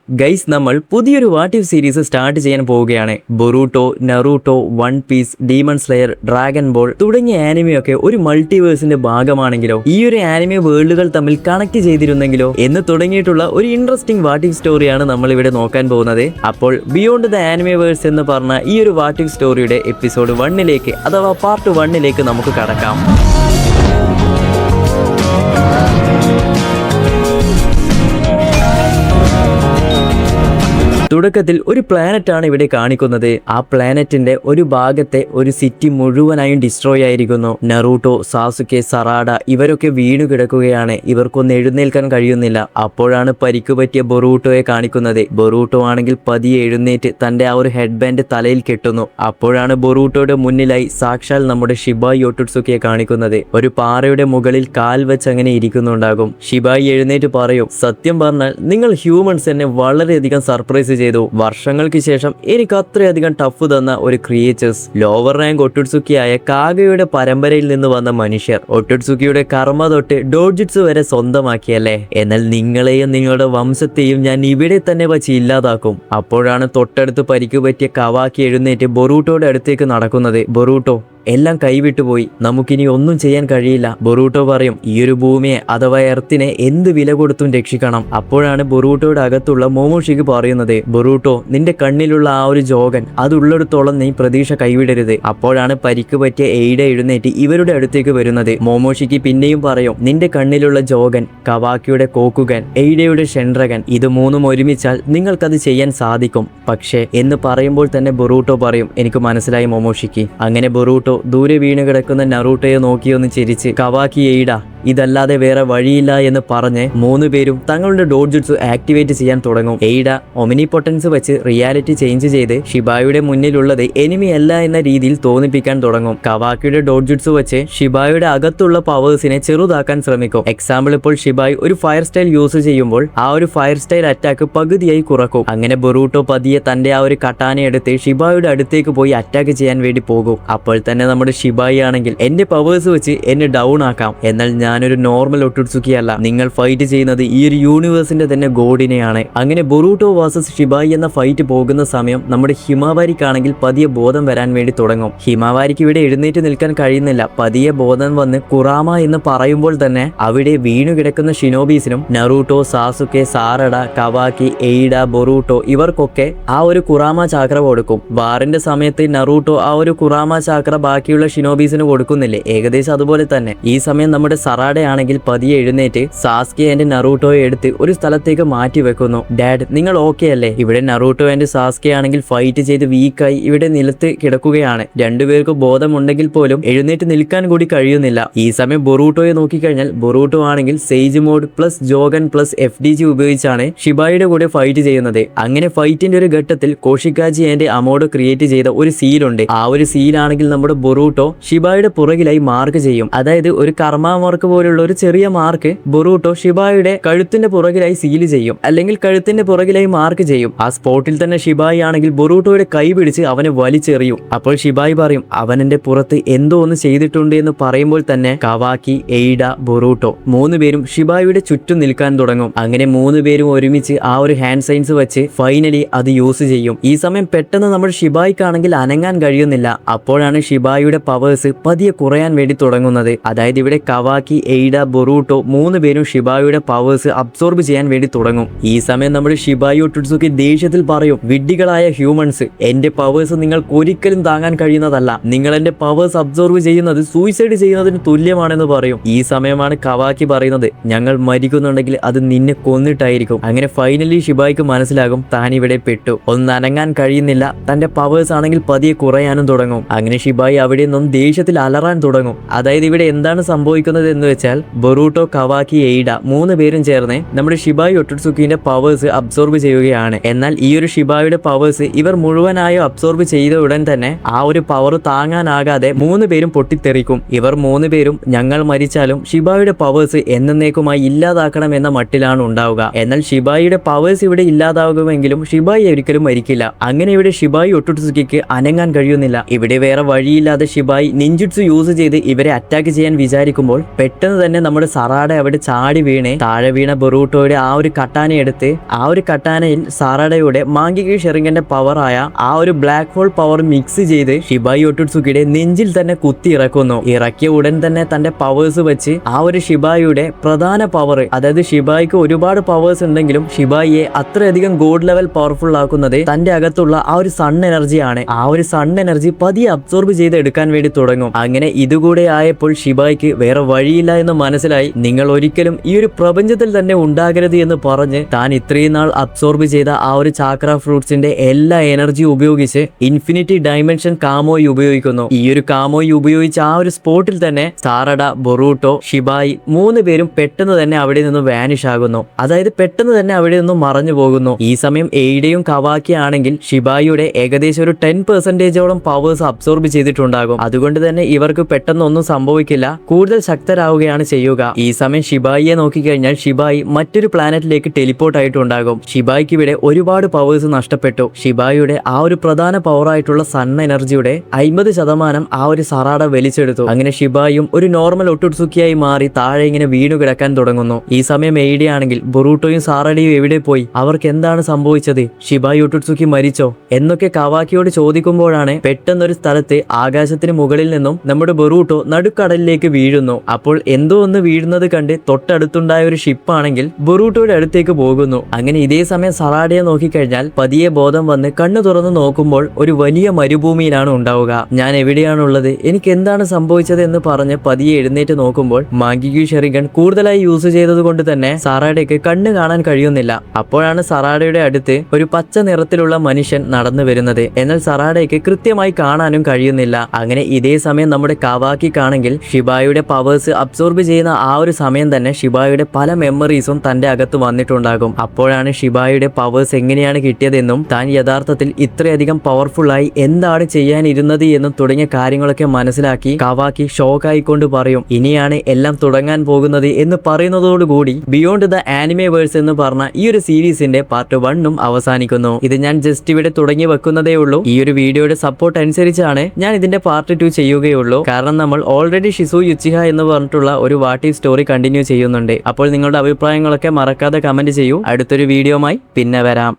Guys നമ്മൾ പുതിയൊരു what if series start ചെയ്യാൻ പോവുകയാണ്. Boruto, Naruto, One Piece, Demon Slayer, Dragon Ball തുടങ്ങിയ ആനിമയൊക്കെ ഒരു മൾട്ടിവേഴ്സിന്റെ ഭാഗമാണെങ്കിലോ, ഈ ഒരു ആനിമെ വേൾഡുകൾ തമ്മിൽ കണക്ട് ചെയ്തിരുന്നെങ്കിലോ എന്ന് തുടങ്ങിയിട്ടുള്ള ഒരു ഇൻട്രസ്റ്റിംഗ് വാട്ട് ഇഫ് സ്റ്റോറിയാണ് നമ്മൾ ഇവിടെ നോക്കാൻ പോകുന്നത്. അപ്പോൾ ബിയോണ്ട് ദ ആനിമെ വേഴ്സ് എന്ന് പറഞ്ഞ ഈ ഒരു വാട്ട് ഇഫ് സ്റ്റോറിയുടെ എപ്പിസോഡ് 1 അഥവാ പാർട്ട് 1 നമുക്ക് കടക്കാം. തുടക്കത്തിൽ ഒരു പ്ലാനറ്റ് ആണ് ഇവിടെ കാണിക്കുന്നത്. ആ പ്ലാനറ്റിന്റെ ഒരു ഭാഗത്തെ ഒരു സിറ്റി മുഴുവനായും ഡിസ്ട്രോയ് ആയിരിക്കുന്നു. നറൂട്ടോ, സാസുകെ, സറാഡ ഇവരൊക്കെ വീണു കിടക്കുകയാണ്. ഇവർക്കൊന്നും എഴുന്നേൽക്കാൻ കഴിയുന്നില്ല. അപ്പോഴാണ് പരിക്ക് പറ്റിയ ബൊറൂട്ടോയെ കാണിക്കുന്നത്. ബൊറൂട്ടോ ആണെങ്കിൽ പതിയെ എഴുന്നേറ്റ് തന്റെ ആ ഒരു ഹെഡ് ബാൻഡ് തലയിൽ കെട്ടുന്നു. അപ്പോഴാണ് ബൊറൂട്ടോയുടെ മുന്നിലായി സാക്ഷാൽ നമ്മുടെ ഷിബായി ഒട്ടുട്സുക്കിയെ കാണിക്കുന്നത്. ഒരു പാറയുടെ മുകളിൽ കാൽ വെച്ച് അങ്ങനെ ഇരിക്കുന്നുണ്ടാകും. ഷിബായി എഴുന്നേറ്റ് പറയും, സത്യം പറഞ്ഞാൽ നിങ്ങൾ ഹ്യൂമൻസ് എന്നെ വളരെയധികം സർപ്രൈസ് ചെയ്തു. വർഷങ്ങൾക്ക് ശേഷം എനിക്ക് അത്രയധികം ടഫ് തന്ന ഒരു ക്രിയേച്ചേഴ്സ്, ലോവർ റാങ്ക് ഒട്ടുട്സുക്കിയായ കാഗയുടെ പരമ്പരയിൽ നിന്ന് വന്ന മനുഷ്യർ, ഒട്ടുട്സുക്കിയുടെ കർമ്മ തൊട്ട് ഡോജിറ്റ്സു വരെ സ്വന്തമാക്കിയല്ലേ. എന്നാൽ നിങ്ങളെയും നിങ്ങളുടെ വംശത്തെയും ഞാൻ ഇവിടെ തന്നെ വച്ച് ഇല്ലാതാക്കും. അപ്പോഴാണ് തൊട്ടടുത്ത് പരിക്ക് പറ്റിയ കവാക്കി എഴുന്നേറ്റ് ബൊറൂട്ടോയുടെ അടുത്തേക്ക് നടക്കുന്നത്. ബൊറൂട്ടോ, എല്ലാം കൈവിട്ടുപോയി, നമുക്കിനി ഒന്നും ചെയ്യാൻ കഴിയില്ല. ബൊറൂട്ടോ പറയും, ഈ ഒരു ഭൂമിയെ അഥവാ എർത്തിനെ എന്ത് വില കൊടുത്തും രക്ഷിക്കണം. അപ്പോഴാണ് ബൊറൂട്ടോയുടെ അകത്തുള്ള മോമോഷിക്ക് പറയുന്നത്, ബൊറൂട്ടോ, നിന്റെ കണ്ണിലുള്ള ആ ഒരു ജോഗൻ അതുള്ളിടത്തോളം നീ പ്രതീക്ഷ കൈവിടരുത്. അപ്പോഴാണ് പരിക്ക് പറ്റിയ എയ്ഡ എഴുന്നേറ്റ് ഇവരുടെ അടുത്തേക്ക് വരുന്നത്. മോമോഷിക്ക് പിന്നെയും പറയും, നിന്റെ കണ്ണിലുള്ള ജോഗൻ, കവാക്കിയുടെ കോക്കുഗൻ, എയ്ഡയുടെ ഷെൻഡ്രഗൻ, ഇത് മൂന്നും ഒരുമിച്ചാൽ നിങ്ങൾക്കത് ചെയ്യാൻ സാധിക്കും. പക്ഷേ എന്ന് പറയുമ്പോൾ തന്നെ ബൊറൂട്ടോ പറയും, എനിക്ക് മനസ്സിലായി മോമോഷിക്ക്. അങ്ങനെ ബൊറൂട്ടോ ദൂരെ വീണ് കിടക്കുന്ന നറൂട്ടോയെ നോക്കിയൊന്ന് ചിരിച്ച്, കവാക്കി, എയ്ഡ, ഇതല്ലാതെ വേറെ വഴിയില്ല എന്ന് പറഞ്ഞ് 3 പേരും തങ്ങളുടെ ഡോഡ്ജുട്സു ആക്ടിവേറ്റ് ചെയ്യാൻ തുടങ്ങും. എയ്ഡ ഒമിനിപൊട്ടൻസ് വെച്ച് റിയാലിറ്റി ചേഞ്ച് ചെയ്ത് ഷിബായുടെ മുന്നിലുള്ളത് എനിമി അല്ല എന്ന രീതിയിൽ തോന്നിപ്പിക്കാൻ തുടങ്ങും. കവാക്കിയുടെ ഡോഡ്ജുട്സു വെച്ച് ഷിബായുടെ അകത്തുള്ള പവേഴ്സിനെ ചെറുതാക്കാൻ ശ്രമിക്കും. എക്സാമ്പിൾ, ഇപ്പോൾ ഷിബായി ഒരു ഫയർ സ്റ്റൈൽ യൂസ് ചെയ്യുമ്പോൾ ആ ഒരു ഫയർ സ്റ്റൈൽ അറ്റാക്ക് പകുതിയായി കുറക്കും. അങ്ങനെ ബൊറൂട്ടോ പതിയെ തന്റെ ആ ഒരു കട്ടാന എടുത്ത് ഷിബായുടെ അടുത്തേക്ക് പോയി അറ്റാക്ക് ചെയ്യാൻ വേണ്ടി പോകും. അപ്പോൾ തന്നെ നമ്മുടെ ഷിബായി ആണെങ്കിൽ, എന്റെ പവേഴ്സ് വെച്ച് എന്നെ ഡൗൺ ആക്കാം, എന്നാൽ ഞാനൊരു നോർമൽ ഒട്ടുട്സുക്കി അല്ല. നിങ്ങൾ ഫൈറ്റ് ചെയ്യുന്നത് ഈ ഒരു യൂണിവേഴ്സിന്റെ തന്നെ ഗോഡിനെയാണ്. അങ്ങനെ ബൊറൂട്ടോ വേഴ്സസ് ഷിബായി എന്ന ഫൈറ്റ് പോകുന്ന സമയം നമ്മുടെ ഹിമാവാരിക്കാണെങ്കിൽ പതിയെ ബോധം വരാൻ വേണ്ടി തുടങ്ങും. ഹിമാവാരിക്ക് ഇവിടെ എഴുന്നേറ്റ് നിൽക്കാൻ കഴിയുന്നില്ല. പതിയെ ബോധം വന്ന് കുറാമ എന്ന് പറയുമ്പോൾ തന്നെ അവിടെ വീണു കിടക്കുന്ന ഷിനോബീസിനും നറൂട്ടോ, സാസുകെ, സാറഡ, കവാക്കി, എയ്ഡ, ബൊറൂട്ടോ ഇവർക്കൊക്കെ ആ ഒരു കുറാമ ചാക്ര കൊടുക്കും. വാറിന്റെ സമയത്ത് നറൂട്ടോ ആ ഒരു കുറാമ ചാക്ര ബാക്കിയുള്ള ഷിനോബീസിന് കൊടുക്കുന്നില്ലേ, ഏകദേശം അതുപോലെ തന്നെ ഈ സമയം നമ്മുടെ സറാഡയാണെങ്കിൽ പതിയെ എഴുന്നേറ്റ് സാസ്കെ ആൻഡ് നറൂട്ടോയെ എടുത്ത് ഒരു സ്ഥലത്തേക്ക് മാറ്റി വെക്കുന്നു. ഡാഡ്, നിങ്ങൾ ഓക്കെ അല്ലേ? ഇവിടെ നറൂട്ടോ ആൻഡ് സാസ്കെ ആണെങ്കിൽ ഫൈറ്റ് ചെയ്ത് വീക്കായി ഇവിടെ നിലത്ത് കിടക്കുകയാണ്. രണ്ടുപേർക്ക് ബോധമുണ്ടെങ്കിൽ പോലും എഴുന്നേറ്റ് നിൽക്കാൻ കൂടി കഴിയുന്നില്ല. ഈ സമയം ബൊറൂട്ടോയെ നോക്കിക്കഴിഞ്ഞാൽ ബൊറൂട്ടോ ആണെങ്കിൽ sage mode plus Jogan plus FDG ഉപയോഗിച്ചാണ് ഷിബായിയുടെ കൂടെ ഫൈറ്റ് ചെയ്യുന്നത്. അങ്ങനെ ഫൈറ്റിന്റെ ഒരു ഘട്ടത്തിൽ കോഷിക്കാജി ആൻഡ് അമോഡോ ക്രിയേറ്റ് ചെയ്ത ഒരു സീലുണ്ട്. ആ ഒരു സീലാണെങ്കിൽ നമ്മുടെ ബൊറൂട്ടോ ഷിബായുടെ പുറകിലായി മാർക്ക് ചെയ്യും. അതായത് ഒരു കർമ്മ മാർക്ക് പോലുള്ള ഒരു ചെറിയ മാർക്ക് ബൊറൂട്ടോ ഷിബായുടെ കഴുത്തിന്റെ പുറകിലായി സീല് ചെയ്യും, അല്ലെങ്കിൽ കഴുത്തിന്റെ പുറകിലായി മാർക്ക് ചെയ്യും. ആ സ്പോട്ടിൽ തന്നെ ഷിബായി ആണെങ്കിൽ ബൊറൂട്ടോയുടെ കൈ പിടിച്ച് അവനെ വലിച്ചെറിയും. അപ്പോൾ ഷിബായി പറയും, അവൻ എന്റെ പുറത്ത് എന്തോ ഒന്ന് ചെയ്തിട്ടുണ്ട് എന്ന് പറയുമ്പോൾ തന്നെ കവാക്കി, എയ്ഡ, ബൊറൂട്ടോ 3 പേരും ഷിബായിയുടെ ചുറ്റും നിൽക്കാൻ തുടങ്ങും. അങ്ങനെ 3 പേരും ഒരുമിച്ച് ആ ഒരു ഹാൻഡ് സൈൻസ് വെച്ച് ഫൈനലി അത് യൂസ് ചെയ്യും. ഈ സമയം പെട്ടെന്ന് നമ്മുടെ ഷിബായിക്കാണെങ്കിൽ അനങ്ങാൻ കഴിയുന്നില്ല. അപ്പോഴാണ് ഷിബായിയുടെ പവേഴ്സ് പതിയെ കുറയാൻ വേണ്ടി തുടങ്ങുന്നത്. അതായത് ഇവിടെ കവാക്കി, എയ്ഡ, ബൊറൂട്ടോ 3 പേരും ഷിബായിയുടെ പവേഴ്സ് അബ്സോർബ് ചെയ്യാൻ വേണ്ടി തുടങ്ങും. ഈ സമയം നമ്മുടെ ഷിബായി ഒട്ടുട്സുക്കി ദേഷ്യത്തിൽ പറയും, വിഡ്ഢികളായ ഹ്യൂമൻസ്, എന്റെ പവേഴ്സ് നിങ്ങൾക്ക് ഒരിക്കലും താങ്ങാൻ കഴിയുന്നതല്ല. നിങ്ങൾ എന്റെ പവേഴ്സ് അബ്സോർബ് ചെയ്യുന്നത് സൂയിസൈഡ് ചെയ്യുന്നതിന് തുല്യമാണെന്ന് പറയും. ഈ സമയമാണ് കവാക്കി പറയുന്നത്, ഞങ്ങൾ മരിക്കുന്നുണ്ടെങ്കിൽ അത് നിന്നെ കൊന്നിട്ടായിരിക്കും. അങ്ങനെ ഫൈനലി ഷിബായിക്ക് മനസ്സിലാകും താൻ ഇവിടെ പെട്ടു. ഒന്ന് അനങ്ങാൻ കഴിയുന്നില്ല. തന്റെ പവേഴ്സ് ആണെങ്കിൽ പതിയെ കുറയാനും തുടങ്ങും. അങ്ങനെ ഷിബായി അവിടെ നിന്നും ദേഷ്യത്തിൽ അലറാൻ തുടങ്ങും. അതായത് ഇവിടെ എന്താണ് സംഭവിക്കുന്നത് എന്ന് വെച്ചാൽ ബൊറൂട്ടോ, കവാക്കി, എയ്ഡ 3 പേരും ചേർന്ന് നമ്മുടെ ഷിബായി ഒട്ടുട്സുക്കിന്റെ പവേഴ്സ് അബ്സോർബ് ചെയ്യുകയാണ്. എന്നാൽ ഈ ഒരു ഷിബായിയുടെ പവേഴ്സ് ഇവർ മുഴുവനായോ അബ്സോർബ് ചെയ്ത ഉടൻ തന്നെ ആ ഒരു പവർ താങ്ങാനാകാതെ 3 പേരും പൊട്ടിത്തെറിക്കും. ഇവർ 3 പേരും ഞങ്ങൾ മരിച്ചാലും ഷിബായിയുടെ പവേഴ്സ് എന്നേക്കുമായി ഇല്ലാതാക്കണം എന്ന മട്ടിലാണ് ഉണ്ടാവുക. എന്നാൽ ഷിബായിയുടെ പവേഴ്സ് ഇവിടെ ഇല്ലാതാകുമെങ്കിലും ഷിബായി ഒരിക്കലും മരിക്കില്ല. അങ്ങനെ ഇവിടെ ഷിബായി ഒട്ടുട്സുക്കിക്ക് അനങ്ങാൻ കഴിയുന്നില്ല. ഇവിടെ വേറെ വഴിയില്ലാതെ ഷിബായി നിഞ്ചുട്സു യൂസ് ചെയ്ത് ഇവരെ അറ്റാക്ക് ചെയ്യാൻ വിചാരിക്കുമ്പോൾ പെട്ടെന്ന് തന്നെ നമ്മുടെ സറാഡ അവിടെ ചാടി വീണ് താഴെ വീണ ബൊറൂട്ടോയുടെ ആ ഒരു കട്ടാന എടുത്ത് ആ ഒരു കട്ടാനയിൽ സറാഡയുടെ മാങ്കികി ഷെറിംഗന്റെ പവറായ ആ ഒരു ബ്ലാക്ക് ഹോൾ പവർ മിക്സ് ചെയ്ത് ഷിബായി ഒട്ടുട്സുക്കിയുടെ നെഞ്ചിൽ തന്നെ കുത്തി ഇറക്കുന്നു. ഇറക്കിയ ഉടൻ തന്നെ തന്റെ പവേഴ്സ് വെച്ച് ആ ഒരു ഷിബായിയുടെ പ്രധാന പവർ, അതായത് ഷിബായിക്ക് ഒരുപാട് പവേഴ്സ് ഉണ്ടെങ്കിലും ഷിബായിയെ അത്രയധികം ഗോഡ് ലെവൽ പവർഫുൾ ആക്കുന്നത് തന്റെ അകത്തുള്ള ആ ഒരു സൺ എനർജിയാണ്. ആ ഒരു സൺ എനർജി പതിയെ അബ്സോർബ് ചെയ്ത് എടുക്കാൻ വേണ്ടി തുടങ്ങും. അങ്ങനെ ഇതുകൂടെ ആയപ്പോൾ ഷിബായിക്ക് വേറെ വഴിയില്ല എന്ന് മനസ്സിലായി. നിങ്ങൾ ഒരിക്കലും ഈ ഒരു പ്രപഞ്ചത്തിൽ തന്നെ ഉണ്ടാകരുത് എന്ന് പറഞ്ഞ് താൻ ഇത്രയും നാൾ അബ്സോർബ് ചെയ്ത ആ ഒരു ചാക്ര ഫ്രൂട്ട്സിന്റെ എല്ലാ എനർജി ഉപയോഗിച്ച് ഇൻഫിനിറ്റി ഡയമെൻഷൻ കാമോയി ഉപയോഗിക്കുന്നു. ഈ ഒരു കാമോയി ഉപയോഗിച്ച് ആ ഒരു സ്പോട്ടിൽ തന്നെ സാറഡ, ബൊറൂട്ടോ, ഷിബായി 3 പേരും പെട്ടെന്ന് തന്നെ അവിടെ നിന്ന് വാനിഷ് ആകുന്നു. അതായത് പെട്ടെന്ന് തന്നെ അവിടെ നിന്നും മറഞ്ഞു പോകുന്നു. ഈ സമയം എയ്ഡയും കവാക്കി ആണെങ്കിൽ ഷിബായിയുടെ ഏകദേശം ഒരു 10% പവേഴ്സ് അബ്സോർബ് ചെയ്തിട്ടുണ്ടാകും. അതുകൊണ്ട് തന്നെ ഇവർക്ക് പെട്ടെന്നൊന്നും സംഭവിക്കില്ല, കൂടുതൽ ശക്തരാവുകയാണ് ചെയ്യുക. ഈ സമയം ഷിബായിയെ നോക്കിക്കഴിഞ്ഞാൽ ഷിബായി മറ്റൊരു പ്ലാനറ്റിലേക്ക് ടെലിപ്പോർട്ട് ആയിട്ടുണ്ടാകും. ഷിബായിക്ക് ഇവിടെ ഒരുപാട് പവേഴ്സ് നഷ്ടപ്പെട്ടു. ഷിബായിയുടെ ആ ഒരു പ്രധാന പവറായിട്ടുള്ള സൺ എനർജിയുടെ 50% ആ ഒരു സറാഡ വലിച്ചെടുത്തു. അങ്ങനെ ഷിബായും ഒരു നോർമൽ ഒട്ടുട്സുക്കിയായി മാറി താഴെ ഇങ്ങനെ വീണു കിടക്കാൻ തുടങ്ങുന്നു. ഈ സമയം എയ്ഡി ആണെങ്കിൽ ബൊറൂട്ടോയും സാറഡയും എവിടെ പോയി, അവർക്ക് എന്താണ് സംഭവിച്ചത്, ഷിബായി ഒട്ടുട്സുക്കി മരിച്ചോ എന്നൊക്കെ കവാക്കിയോട് ചോദിക്കുമ്പോഴാണ് പെട്ടെന്നൊരു സ്ഥലത്ത് ആകാശത്തിന് മുകളിൽ നിന്നും നമ്മുടെ ബൊറൂട്ടോ നടുക്കടലിലേക്ക് വീഴുന്നു. അപ്പോൾ എന്തോ ഒന്ന് വീഴുന്നത് കണ്ട് തൊട്ടടുത്തുണ്ടായ ഒരു ഷിപ്പാണെങ്കിൽ ബൊറൂട്ടോയുടെ അടുത്തേക്ക് പോകുന്നു. അങ്ങനെ ഇതേ സമയം സറാഡയെ നോക്കിക്കഴിഞ്ഞാൽ പതിയെ ബോധം വന്ന് കണ്ണു തുറന്ന് നോക്കുമ്പോൾ ഒരു വലിയ മരുഭൂമിയിലാണ് ഉണ്ടാവുക. ഞാൻ എവിടെയാണുള്ളത്, എനിക്ക് എന്താണ് സംഭവിച്ചത് എന്ന് പറഞ്ഞ് പതിയെ എഴുന്നേറ്റ് നോക്കുമ്പോൾ മാങ്കികി ഷെറിഗൺ കൂടുതലായി യൂസ് ചെയ്തത് കൊണ്ട് തന്നെ സറാഡയ്ക്ക് കണ്ണ് കാണാൻ കഴിയുന്നില്ല. അപ്പോഴാണ് സറാഡയുടെ അടുത്ത് ഒരു പച്ച നിറത്തിലുള്ള മനുഷ്യൻ നടന്നു വരുന്നത്. എന്നാൽ സറാഡയ്ക്ക് കൃത്യമായി കാണാനും കഴിയുന്നില്ല. അങ്ങനെ ഇതേ സമയം നമ്മുടെ കവാക്കിക്കാണെങ്കിൽ ഷിബായുടെ പവേഴ്സ് അബ്സോർബ് ചെയ്യുന്ന ആ ഒരു സമയം തന്നെ ഷിബായുടെ പല മെമ്മറീസും തന്റെ അകത്ത് വന്നിട്ടുണ്ടാകും. അപ്പോഴാണ് ഷിബായുടെ പവേഴ്സ് എങ്ങനെയാണ് കിട്ടിയതെന്നും താൻ യഥാർത്ഥത്തിൽ ഇത്രയധികം പവർഫുൾ ആയി എന്താണ് ചെയ്യാനിരുന്നത് എന്നും തുടങ്ങിയ കാര്യങ്ങളൊക്കെ മനസ്സിലാക്കി കവാക്കി ഷോക്കായിക്കൊണ്ട് പറയും, ഇനിയാണ് എല്ലാം തുടങ്ങാൻ പോകുന്നത് എന്ന് പറയുന്നതോടുകൂടി ബിയോണ്ട് ദ ആനിമേ വേഴ്സ് എന്ന് പറഞ്ഞ ഈ ഒരു സീരീസിന്റെ പാർട്ട് 1 അവസാനിക്കുന്നു. ഇത് ഞാൻ ജസ്റ്റ് ഇവിടെ തുടങ്ങി വെക്കുന്നതേ ഉള്ളൂ. ഈ ഒരു വീഡിയോയുടെ സപ്പോർട്ട് അനുസരിച്ചാണ് ഞാൻ ഇതിന്റെ പാർട്ട് 2 ചെയ്യുകയുള്ളൂ. കാരണം നമ്മൾ ഓൾറെഡി ഷിസു യുച്ചിഹ എന്ന് പറഞ്ഞിട്ടുള്ള ഒരു വാട്ട് ഈഫ് സ്റ്റോറി കണ്ടിന്യൂ ചെയ്യുന്നുണ്ട്. അപ്പോൾ നിങ്ങളുടെ അഭിപ്രായങ്ങളൊക്കെ മറക്കാതെ കമന്റ് ചെയ്യൂ. അടുത്തൊരു വീഡിയോയുമായി പിന്നെ വരാം.